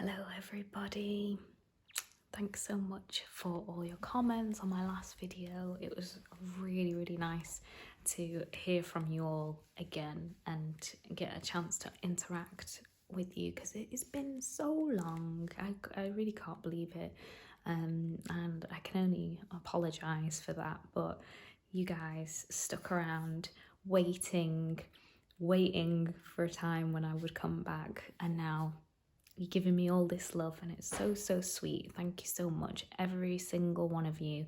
Hello everybody, thanks so much for all your comments on my last video. It was really nice to hear from you all again and get a chance to interact with you because it's been so long. I really can't believe it, and I can only apologise for that, but you guys stuck around waiting for a time when I would come back, and now you're giving me all this love, and it's so sweet. Thank you so much, every single one of you,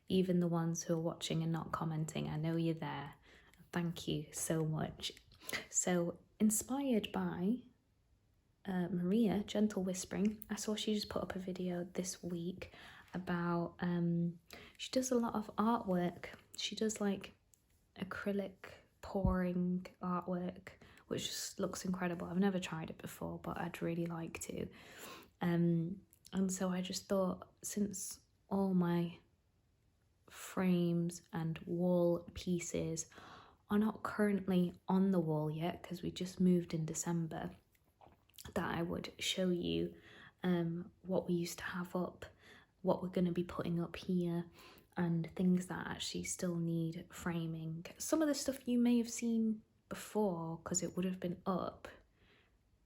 even the ones who are watching and not commenting. I know you're there. Thank you so much. So inspired by Maria Gentle Whispering, I saw she just put up a video this week about she does a lot of artwork. She does like acrylic pouring artwork, which just looks incredible. I've never tried it before, but I'd really like to. And so I just thought, since all my frames and wall pieces are not currently on the wall yet, because we just moved in December, that I would show you what we used to have up, what we're going to be putting up here, and things that actually still need framing. Some of the stuff you may have seen before because it would have been up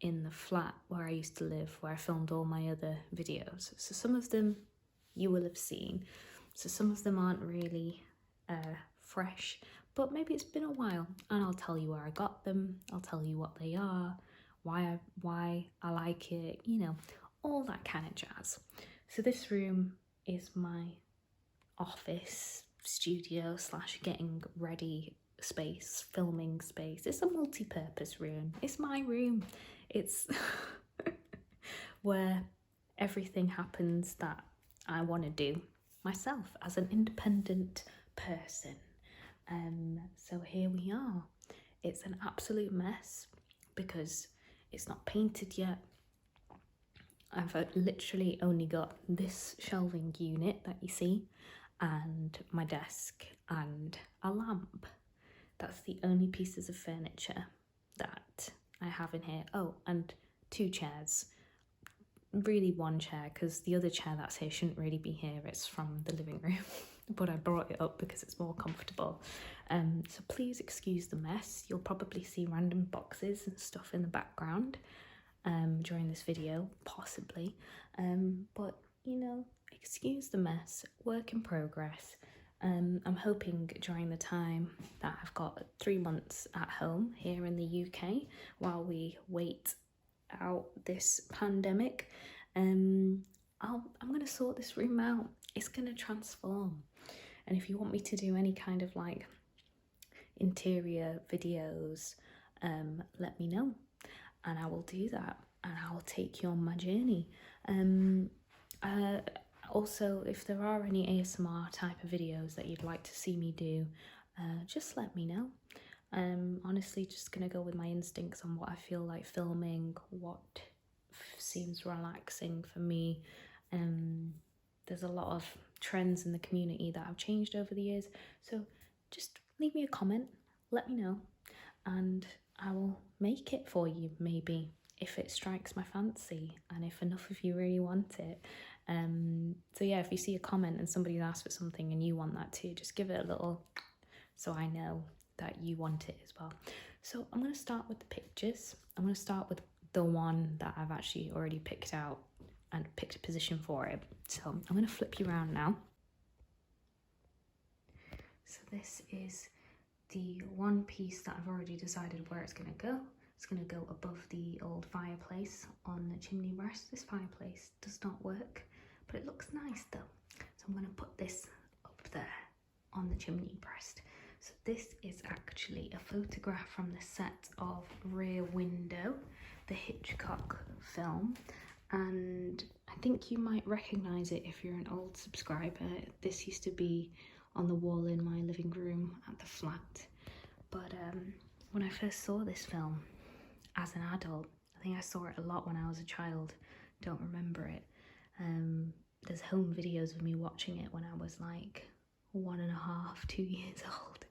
in the flat where I used to live, where I filmed all my other videos. So some of them you will have seen. So some of them aren't really fresh, but maybe it's been a while, and I'll tell you where I got them. I'll tell you what they are, why I like it, you know, all that kind of jazz. So this room is my office, studio / getting ready space, filming space. It's a multi-purpose room. It's my room. It's where everything happens that I want to do myself as an independent person. So here we are. It's an absolute mess because it's not painted yet. I've literally only got this shelving unit that you see, and my desk and a lamp. That's the only pieces of furniture that I have in here. Oh, and 2 chairs. Really 1 chair, because the other chair that's here shouldn't really be here. It's from the living room, but I brought it up because it's more comfortable. So please excuse the mess. You'll probably see random boxes and stuff in the background during this video, possibly. But, you know, excuse the mess. Work in progress. I'm hoping during the time that I've got 3 months at home here in the UK while we wait out this pandemic, I'm going to sort this room out. It's going to transform. And if you want me to do any kind of like interior videos, let me know and I will do that, and I will take you on my journey. Also, if there are any ASMR type of videos that you'd like to see me do, just let me know. Honestly, just gonna go with my instincts on what I feel like filming, what seems relaxing for me. There's a lot of trends in the community that have changed over the years, so just leave me a comment, let me know, and I will make it for you, maybe, if it strikes my fancy and if enough of you really want it. So yeah, if you see a comment and somebody's asked for something and you want that too, just give it a little so I know that you want it as well. So I'm going to start with the pictures. I'm going to start with the one that I've actually already picked out and picked a position for it. So I'm going to flip you around now. So this is the one piece that I've already decided where it's going to go. It's going to go above the old fireplace on the chimney breast. This fireplace does not work, but it looks nice though. So I'm going to put this up there on the chimney breast. So this is actually a photograph from the set of Rear Window, the Hitchcock film, and I think you might recognise it if you're an old subscriber. This used to be on the wall in my living room at the flat, but when I first saw this film as an adult, I think I saw it a lot when I was a child, don't remember it. There's home videos of me watching it when I was like 1.5, 2 years old.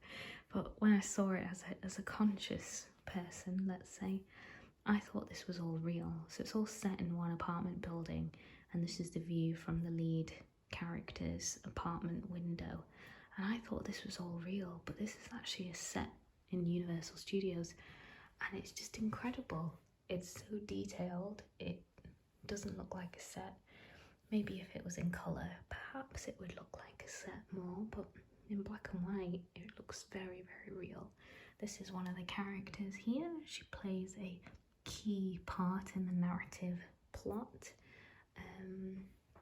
But when I saw it as a conscious person, let's say, I thought this was all real. So it's all set in one apartment building, and this is the view from the lead character's apartment window. And I thought this was all real, but this is actually a set in Universal Studios, and it's just incredible. It's so detailed, it doesn't look like a set. Maybe if it was in colour, perhaps it would look like a set more, but in black and white, it looks very, very real. This is one of the characters here. She plays a key part in the narrative plot.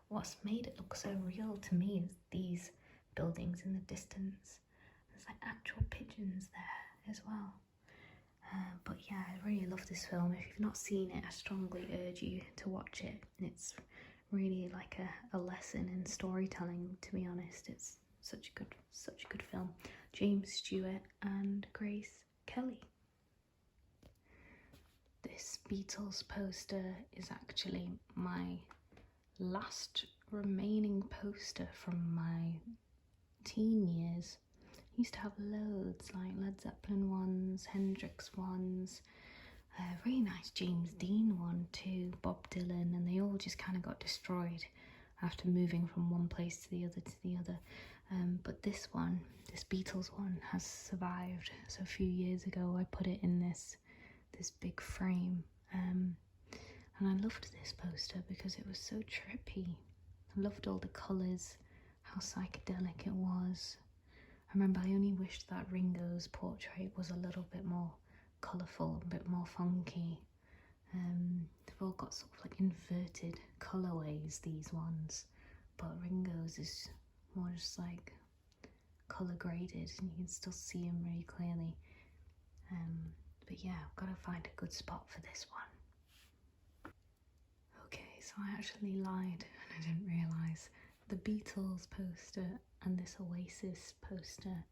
What's made it look so real to me is these buildings in the distance. There's like actual pigeons there as well. But yeah, I really love this film. If you've not seen it, I strongly urge you to watch it. It's really like a lesson in storytelling, to be honest. It's such a good film. James Stewart and Grace Kelly. This Beatles poster is actually my last remaining poster from my teen years. I used to have loads, like Led Zeppelin ones, Hendrix ones, a really nice James Dean one too, Bob Dylan, and they all just kind of got destroyed after moving from one place to the other. But this one, this Beatles one, has survived. So a few years ago I put it in this big frame, and I loved this poster because it was so trippy. I loved all the colours, how psychedelic it was. I remember I only wished that Ringo's portrait was a little bit more colourful, a bit more funky. They've all got sort of like inverted colourways, these ones, but Ringo's is more just like colour graded and you can still see him really clearly. But yeah, I've got to find a good spot for this one. Okay, so I actually lied and I didn't realise. The Beatles poster and this Oasis poster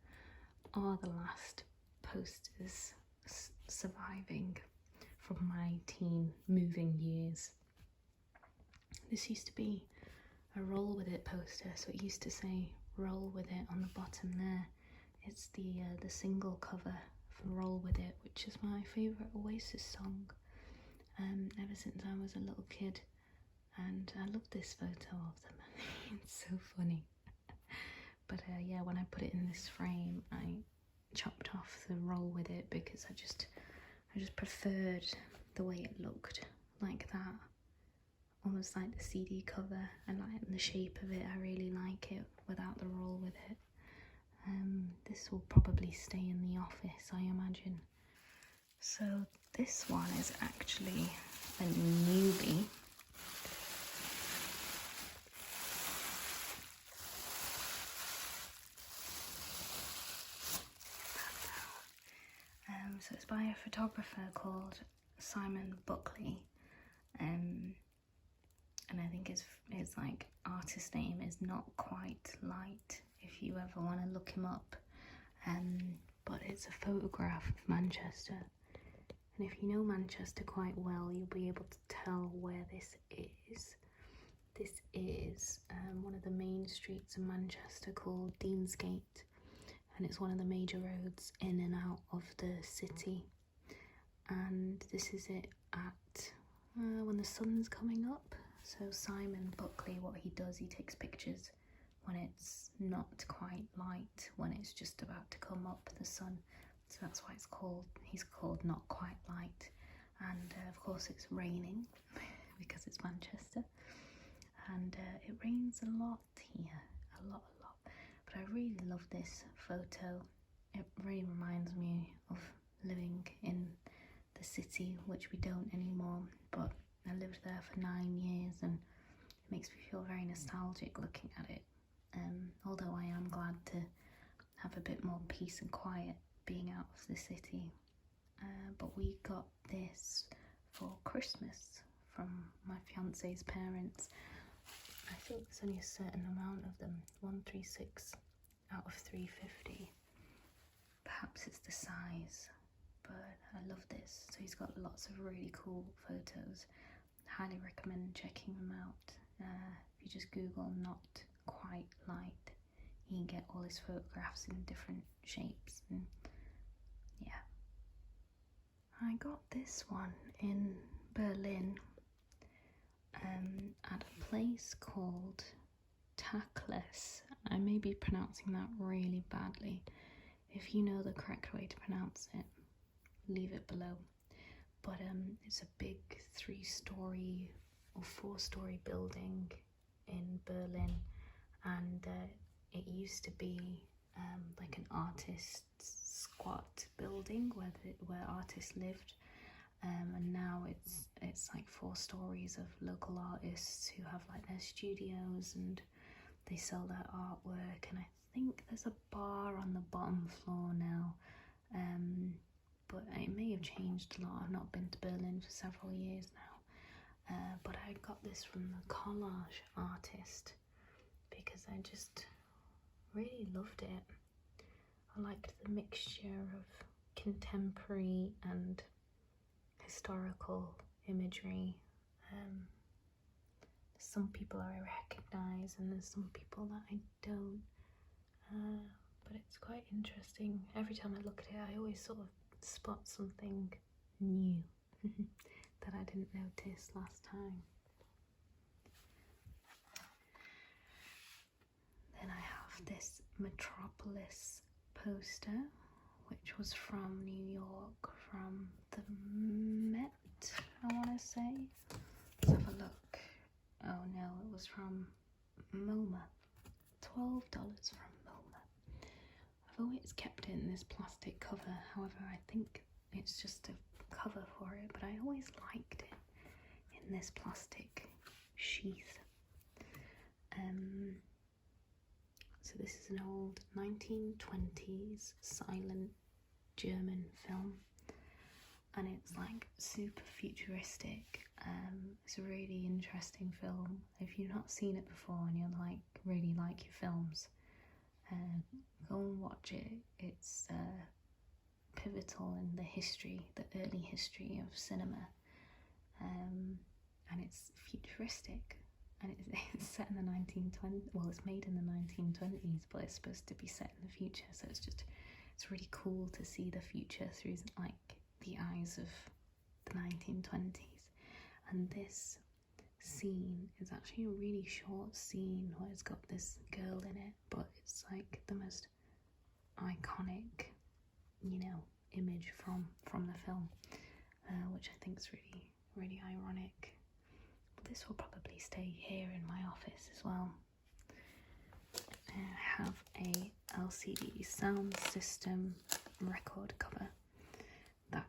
are the last posters surviving from my teen moving years. This used to be a Roll With It poster, so it used to say Roll With It on the bottom there. It's the single cover for Roll With It, which is my favourite Oasis song ever since I was a little kid, and I love this photo of them. It's so funny. But yeah, when I put it in this frame, I chopped off the Roll With It because I just preferred the way it looked like that, almost like the CD cover. I like the shape of it. I really like it without the Roll With It. This will probably stay in the office, I imagine. So this one is actually a newbie. So it's by a photographer called Simon Buckley, and I think his like artist name is Not Quite Light, if you ever want to look him up. But it's a photograph of Manchester, and if you know Manchester quite well, you'll be able to tell where this is. This is one of the main streets in Manchester called Deansgate, and it's one of the major roads in and out of the city. And this is it at when the sun's coming up. So Simon Buckley, what he does, he takes pictures when it's not quite light, when it's just about to come up, the sun. So that's why he's called Not Quite Light. And of course it's raining because it's Manchester, and it rains a lot here, a lot. But I really love this photo. It really reminds me of living in the city, which we don't anymore, but I lived there for 9 years and it makes me feel very nostalgic looking at it. Although I am glad to have a bit more peace and quiet being out of the city. But we got this for Christmas from my fiance's parents. I think there's only a certain amount of them, 136 out of 350. Perhaps it's the size, but I love this. So he's got lots of really cool photos. Highly recommend checking them out. If you just Google Not Quite Light, you can get all his photographs in different shapes. And yeah, I got this one in Berlin at a place called Tackless. I may be pronouncing that really badly. If you know the correct way to pronounce it, leave it below. But it's a big 3-story or 4-story building in Berlin, and it used to be like an artist's squat building where artists lived, and now it's like 4 stories of local artists who have like their studios and they sell their artwork, and I think there's a bar on the bottom floor now, but it may have changed a lot. I've not been to Berlin for several years now, but I got this from the collage artist because I just really loved it. I liked the mixture of contemporary and historical imagery. Some people I recognise and there's some people that I don't, but it's quite interesting. Every time I look at it I always sort of spot something new that I didn't notice last time. Then I have this Metropolis poster, which was from New York, from the Met, I want to say. Let's have a look. Oh no, it was from MoMA. $12 from MoMA. I've always kept it in this plastic cover, however I think it's just a cover for it, but I always liked it in this plastic sheath. So this is an old 1920s silent German film, and it's like super futuristic. It's a really interesting film. If you've not seen it before and you really like your films, go and watch it. It's pivotal in the early history of cinema, and it's futuristic, and it's set in the 1920s. Well, it's made in the 1920s, but it's supposed to be set in the future, so it's really cool to see the future through like the eyes of the 1920s. And this scene is actually a really short scene where it's got this girl in it, but it's like the most iconic, image from the film, which I think is really, really ironic. But this will probably stay here in my office as well. I have a LCD sound system record cover that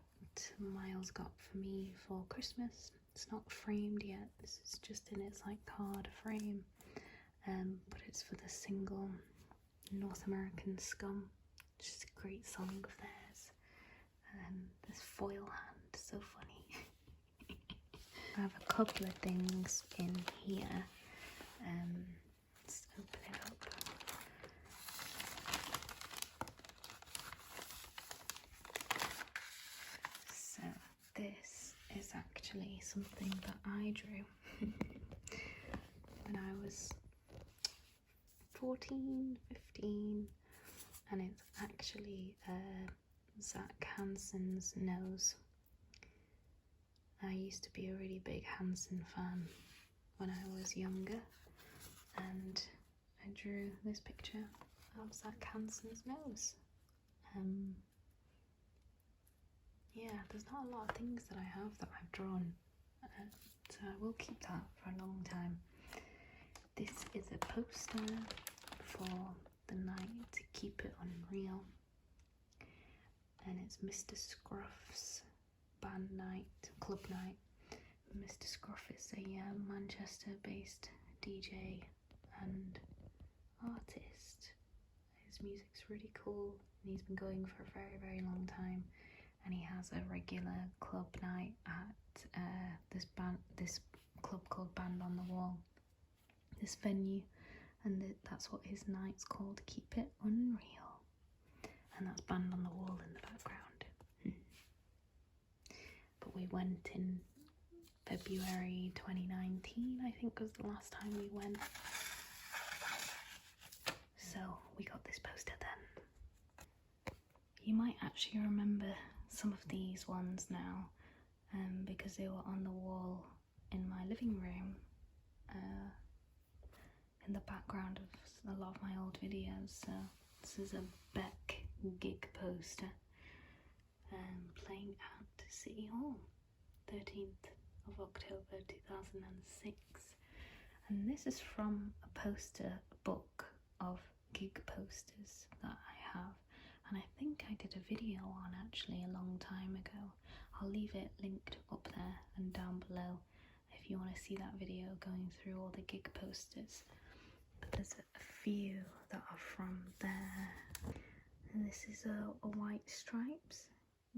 Miles got for me for Christmas. It's not framed yet, this is just in its like card frame, but it's for the single North American Scum, which is a great song of theirs. This foil hand, so funny. I have a couple of things in here. Let's open it up. So this is actually something that I drew when I was 14, 15, and it's actually Zach Hansen's nose. I used to be a really big Hansen fan when I was younger, and I drew this picture of Zach Hansen's nose. Yeah, there's not a lot of things that I have that I've drawn, so I will keep that for a long time. This is a poster for the night to keep it unreal, and it's Mr. Scruff's band night, club night. Mr. Scruff is a Manchester-based DJ and artist. His music's really cool, and he's been going for a very, very long time. And he has a regular club night at this club called Band on the Wall, this venue, and that's what his night's called, Keep It Unreal, and that's Band on the Wall in the background. But we went in February 2019, I think was the last time we went, so we got this poster then. You might actually remember some of these ones now because they were on the wall in my living room in the background of a lot of my old videos. So this is a Beck gig poster playing at City Hall, 13th of October 2006. And this is from a poster book of gig posters that I have, and I think I did a video on actually a long time ago. I'll leave it linked up there and down below if you want to see that video going through all the gig posters. But there's a few that are from there, and this is a White Stripes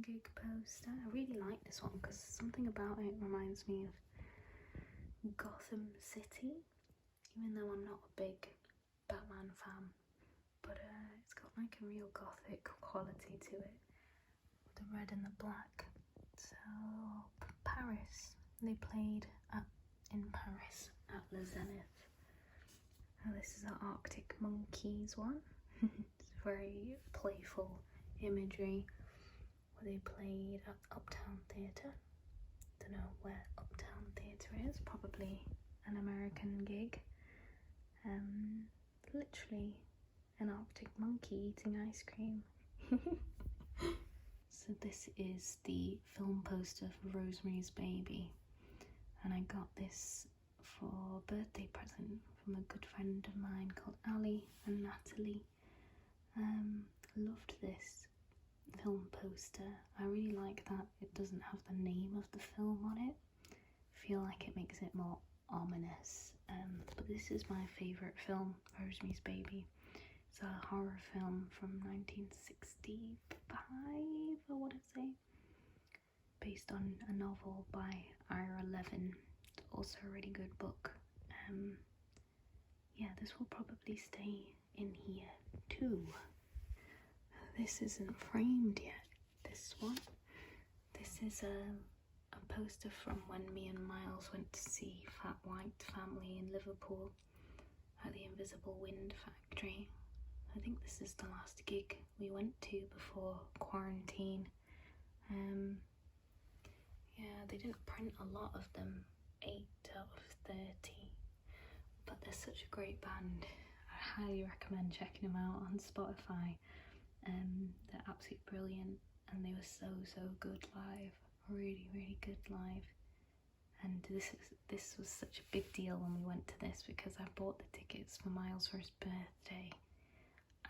gig poster. I really like this one because something about it reminds me of Gotham City, even though I'm not a big Batman fan, but it's got like a real gothic quality to it, the red and the black. So Paris, they played in Paris at the Zenith. Now this is an Arctic Monkeys one. It's very playful imagery, where they played at Uptown Theatre. Don't know where Uptown Theatre is, probably an American gig. Literally an Arctic monkey eating ice cream. So this is the film poster for Rosemary's Baby, and I got this for a birthday present from a good friend of mine called Ali and Natalie. Loved this film poster. I really like that it doesn't have the name of the film on it. I feel like it makes it more ominous. But this is my favourite film, Rosemary's Baby. It's a horror film from 1965, I want to say, based on a novel by Ira Levin. It's also a really good book. Yeah, this will probably stay in here too. This isn't framed yet, this one. This is a poster from when me and Miles went to see Fat White Family in Liverpool at the Invisible Wind Factory. I think this is the last gig we went to before quarantine. Yeah, they didn't print a lot of them, 8 out of 30, but they're such a great band. I highly recommend checking them out on Spotify. They're absolutely brilliant, and they were so good live. Really good live. And this was such a big deal when we went to this because I bought the tickets for Miles for his birthday,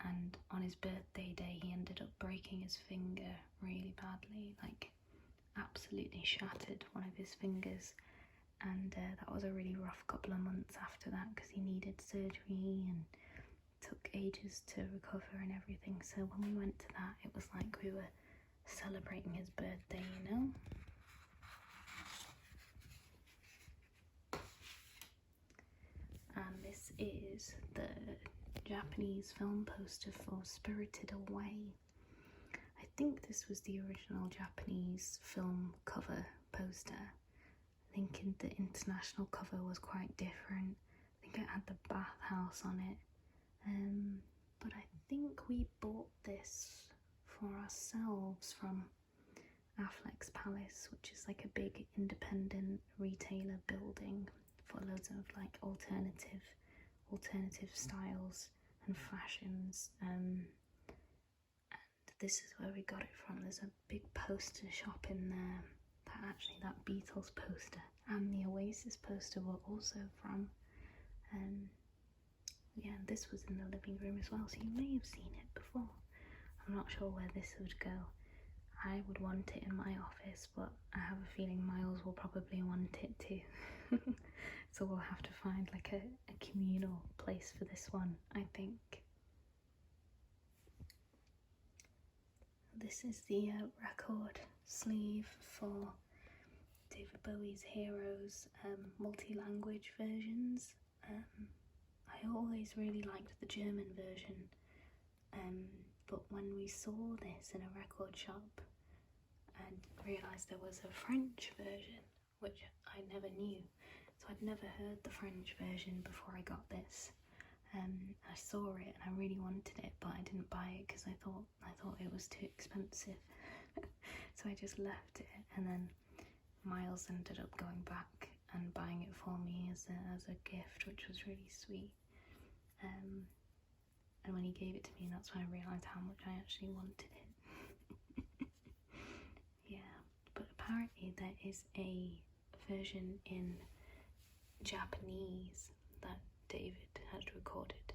and on his birthday day he ended up breaking his finger really badly, like absolutely shattered one of his fingers, and that was a really rough couple of months after that because he needed surgery and took ages to recover and everything. So when we went to that, it was like we were celebrating his birthday, you know. And this is the Japanese film poster for Spirited Away. I think this was the original Japanese film cover poster. I think the international cover was quite different. I think it had the bathhouse on it. But I think we bought this for ourselves from Affleck's Palace, which is like a big independent retailer building for loads of like alternative styles and fashions. And this is where we got it from. There's a big poster shop in there that Beatles poster and the Oasis poster were also from. Yeah, this was in the living room as well, so you may have seen it before. I'm not sure where this would go. I would want it in my office, but I have a feeling Miles will probably want it too. So we'll have to find like a communal place for this one, I think. This is the record sleeve for David Bowie's Heroes multi-language versions. I always really liked the German version, but when we saw this in a record shop, I realised there was a French version, which I never knew. So I'd never heard the French version before I got this. I saw it and I really wanted it, but I didn't buy it because I thought it was too expensive. So I just left it, and then Miles ended up going back and buying it for me as a gift, which was really sweet. And when he gave it to me, that's when I realised how much I actually wanted it. Yeah, but apparently there is a version in Japanese that David has recorded.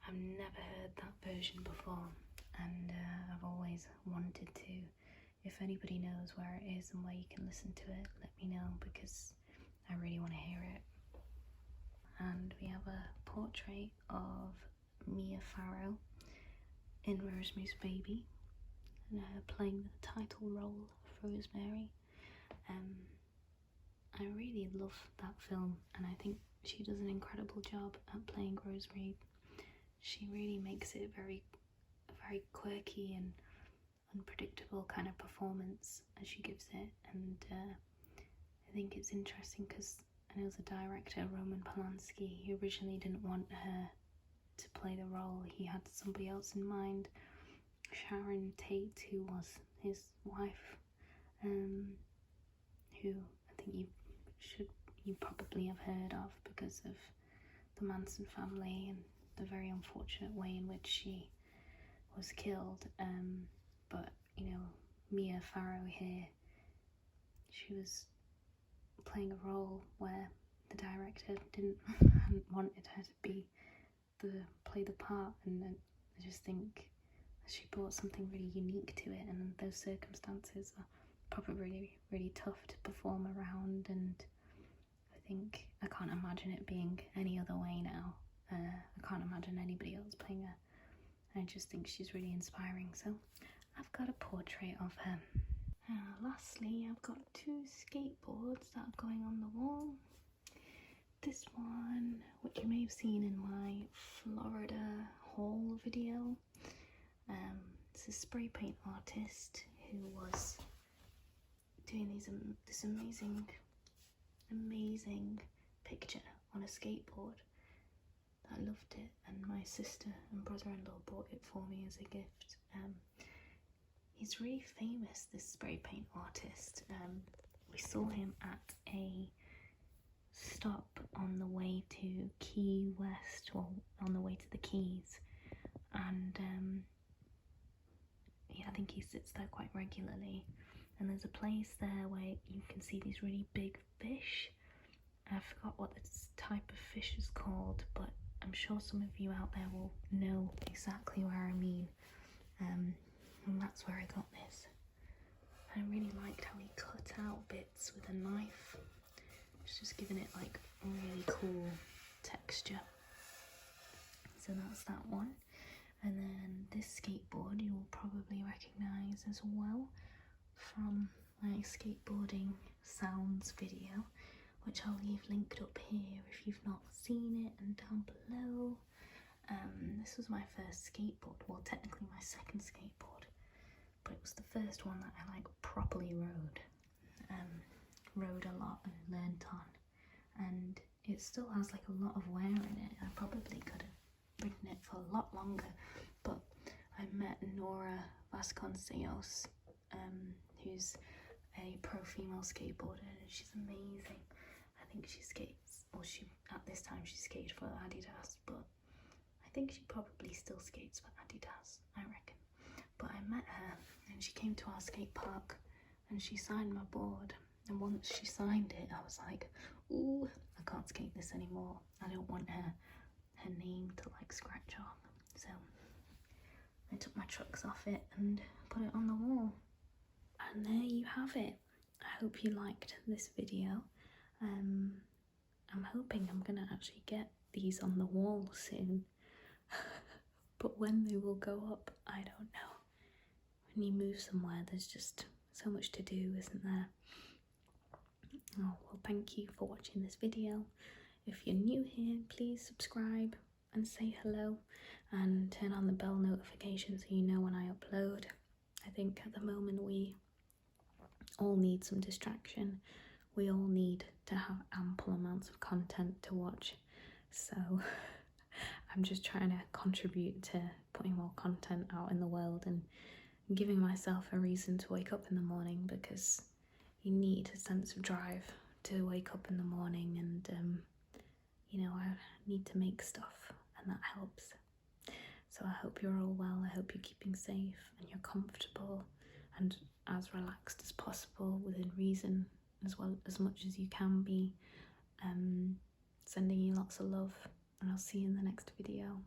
I've never heard that version before, and I've always wanted to. If anybody knows where it is and where you can listen to it, let me know, because I really want to hear it. And we have a portrait of Mia Farrow in Rosemary's Baby, and her playing the title role of Rosemary. I really love that film, and I think she does an incredible job at playing Rosemary. She really makes it a very quirky and unpredictable kind of performance as she gives it, and I think it's interesting because I know the director, Roman Polanski, he originally didn't want her to play the role. He had somebody else in mind, Sharon Tate, who was his wife, who I think you probably have heard of because of the Manson family and the very unfortunate way in which she was killed. But you know, Mia Farrow here, she was playing a role where the director hadn't wanted her to play the part, and I just think she brought something really unique to it, and those circumstances are probably really tough to perform around, and I can't imagine it being any other way now. I can't imagine anybody else playing her. I just think she's really inspiring, so I've got a portrait of her. Lastly, I've got 2 skateboards that are going on the wall. This one, which you may have seen in my Florida haul video, it's a spray paint artist who was doing this amazing picture on a skateboard. I loved it, and my sister and brother-in-law bought it for me as a gift. He's really famous, this spray paint artist. We saw him at a stop on the way to Key West, or on the way to the Keys, and I think he sits there quite regularly, and there's a place there where you can see these really big fish. I forgot what this type of fish is called, but I'm sure some of you out there will know exactly where I mean, and that's where I got this. I really liked how he cut out bits with a knife. It's just giving it like a really cool texture. So that's that one. And then this skateboard you will probably recognise as well from my skateboarding sounds video, which I'll leave linked up here if you've not seen it, and down below. This was my first skateboard, well technically my second skateboard, but it was the first one that I like properly rode a lot and learned on, and it still has like a lot of wear in it. I probably could have ridden it for a lot longer, but I met Nora Vasconcelos, who's a pro female skateboarder, and she's amazing. I think she skates, or at this time she skated for Adidas, but I think she probably still skates for Adidas, I reckon. But I met her and she came to our skate park and she signed my board, and once she signed it I was like, ooh, I can't skate this anymore. I don't want her name to like scratch on. So I took my trucks off it and put it on the wall. And there you have it. I hope you liked this video. I'm hoping I'm gonna actually get these on the wall soon. But when they will go up, I don't know. When you move somewhere, there's just so much to do, isn't there? Oh, well, thank you for watching this video. If you're new here, please subscribe and say hello, and turn on the bell notification so you know when I upload. I think at the moment we all need some distraction. We all need to have ample amounts of content to watch, so I'm just trying to contribute to putting more content out in the world and giving myself a reason to wake up in the morning, because you need a sense of drive to wake up in the morning, and you know, I need to make stuff, and that helps. So I hope you're all well, I hope you're keeping safe and you're comfortable and as relaxed as possible within reason, as well as much as you can be. Sending you lots of love, and I'll see you in the next video.